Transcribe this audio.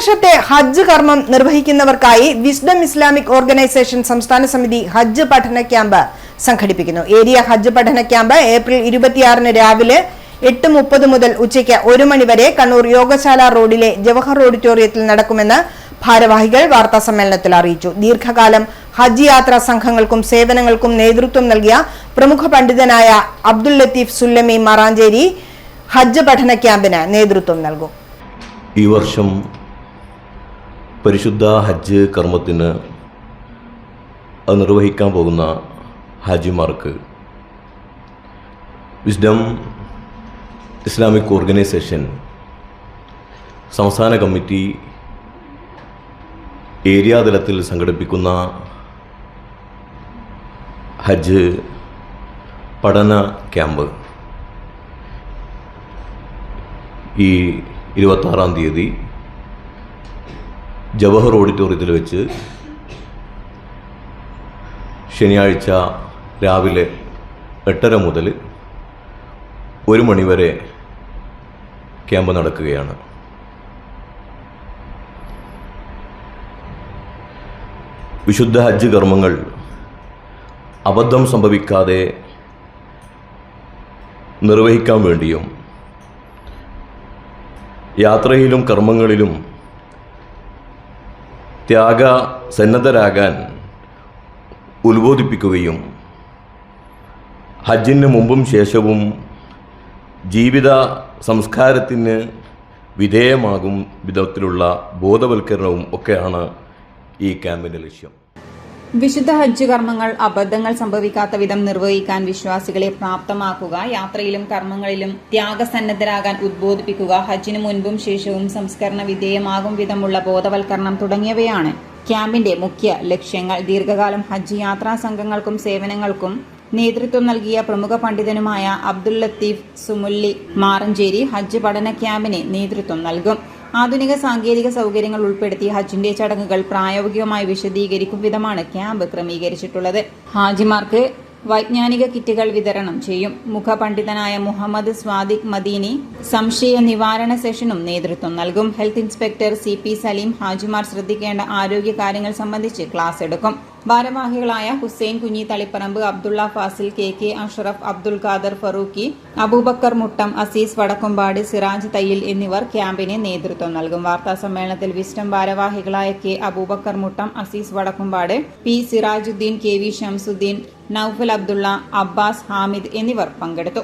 വർഷത്തെ ഹജ്ജ് കർമ്മം നിർവഹിക്കുന്നവർക്കായി wisdom Islamic organisation സംസ്ഥാന സമിതി ഹജ്ജ് പഠന ക്യാമ്പ് സംഘടിപ്പിക്കുന്നു. ഏരിയ ഹജ്ജ് പഠന ക്യാമ്പ് ഏപ്രിൽ 26 രാവിലെ 8:30 മുതൽ ഉച്ചയ്ക്ക് 1 മണി വരെ കണ്ണൂർ യോഗശാല റോഡിലെ ജവഹർ ഓഡിറ്റോറിയത്തിൽ നടക്കുമെന്ന് ഭാരവാഹികൾ വാർത്താസമ്മേളനത്തിൽ അറിയിച്ചു. ദീർഘകാലം ഹജ്ജ് യാത്രാ സംഘങ്ങൾക്കും സേവനങ്ങൾക്കും നേതൃത്വം നൽകിയ പ്രമുഖ പണ്ഡിതനായ അബ്ദുൽ ലത്തീഫ് സുല്ലമി മാറാഞ്ചേരി ഹജ്ജ് പഠന ക്യാമ്പിന് നേതൃത്വം നൽകും. ഈ വർഷം പരിശുദ്ധ ഹജ്ജ് കർമ്മത്തിന് അത് നിർവഹിക്കാൻ പോകുന്ന ഹാജിമാർക്ക് വിസ്ഡം ഇസ്ലാമിക് ഓർഗനൈസേഷൻ സംസ്ഥാന കമ്മിറ്റി ഏരിയ തലത്തിൽ സംഘടിപ്പിക്കുന്ന ഹജ്ജ് പഠന ക്യാമ്പ് ഈ 26-ാം തീയതി ജവഹർ ഓഡിറ്റോറിയത്തിൽ വെച്ച് ശനിയാഴ്ച രാവിലെ 8:30 മുതൽ 1 മണി വരെ ക്യാമ്പ് നടക്കുകയാണ്. വിശുദ്ധ ഹജ്ജ് കർമ്മങ്ങൾ അബദ്ധം സംഭവിക്കാതെ നിർവഹിക്കാൻ വേണ്ടിയും യാത്രയിലും കർമ്മങ്ങളിലും ത്യാഗസന്നദ്ധരാകാൻ ഉത്ബോധിപ്പിക്കുകയും ഹജ്ജിന് മുമ്പും ശേഷവും ജീവിത സംസ്കാരത്തിന് വിധേയമാകും വിധത്തിലുള്ള ബോധവൽക്കരണവും ഒക്കെയാണ് ഈ ക്യാമ്പിൻ്റെ ലക്ഷ്യം. വിശുദ്ധ ഹജ്ജ് കർമ്മങ്ങൾ അബദ്ധങ്ങൾ സംഭവിക്കാത്ത വിധം നിർവഹിക്കാൻ വിശ്വാസികളെ പ്രാപ്തമാക്കുക, യാത്രയിലും കർമ്മങ്ങളിലും ത്യാഗസന്നദ്ധരാകാൻ ഉദ്ബോധിപ്പിക്കുക, ഹജ്ജിന് മുൻപും ശേഷവും സംസ്കരണ വിധേയമാകും വിധമുള്ള ബോധവൽക്കരണം തുടങ്ങിയവയാണ് ക്യാമ്പിന്റെ മുഖ്യ ലക്ഷ്യങ്ങൾ. ദീർഘകാലം ഹജ്ജ് യാത്രാ സംഘങ്ങൾക്കും സേവനങ്ങൾക്കും നേതൃത്വം നൽകിയ പ്രമുഖ പണ്ഡിതനുമായ അബ്ദുൽ ലത്തീഫ് സുമുല്ലി മാറഞ്ചേരി ഹജ്ജ് പഠന ക്യാമ്പിന് നേതൃത്വം നൽകും. ആധുനിക സാങ്കേതിക സൗകര്യങ്ങൾ ഉൾപ്പെടുത്തി ഹജ്ജിന്റെ ചടങ്ങുകൾ പ്രായോഗികമായി വിശദീകരിക്കും വിധമാണ് ക്യാമ്പ് ക്രമീകരിച്ചിട്ടുള്ളത്. ഹാജിമാർക്ക് വൈജ്ഞാനിക കിറ്റുകൾ വിതരണം ചെയ്യും. മുഖപണ്ഡിതനായ മുഹമ്മദ് സ്വാദിഖ് മദീനി സംശയ നിവാരണ സെഷനും നേതൃത്വം നൽകും. ഹെൽത്ത് ഇൻസ്പെക്ടർ CP സലീം ഹാജിമാർ ശ്രദ്ധിക്കേണ്ട ആരോഗ്യ കാര്യങ്ങൾ സംബന്ധിച്ച് ക്ലാസ് എടുക്കും. ഭാരവാഹികളായ ഹുസൈൻ കുഞ്ഞി തളിപ്പറമ്പ്, അബ്ദുള്ള ഫാസിൽ, KK അഷ്റഫ്, അബ്ദുൽ ഖാദർ ഫറൂഖി, അബൂബക്കർ മുട്ടം, അസീസ് വടക്കുംപാട്, സിറാജ് തയ്യിൽ എന്നിവർ ക്യാമ്പിന് നേതൃത്വം നൽകും. വാർത്താ സമ്മേളനത്തിൽ വിസ്ഡം ഭാരവാഹികളായ K Aboobacker Muttam, Azeez Vadakkumpad, P Sirajuddeen, KV Shamsuddeen, Noufal Abdulla, Abbas Hamid എന്നിവർ പങ്കെടുത്തു.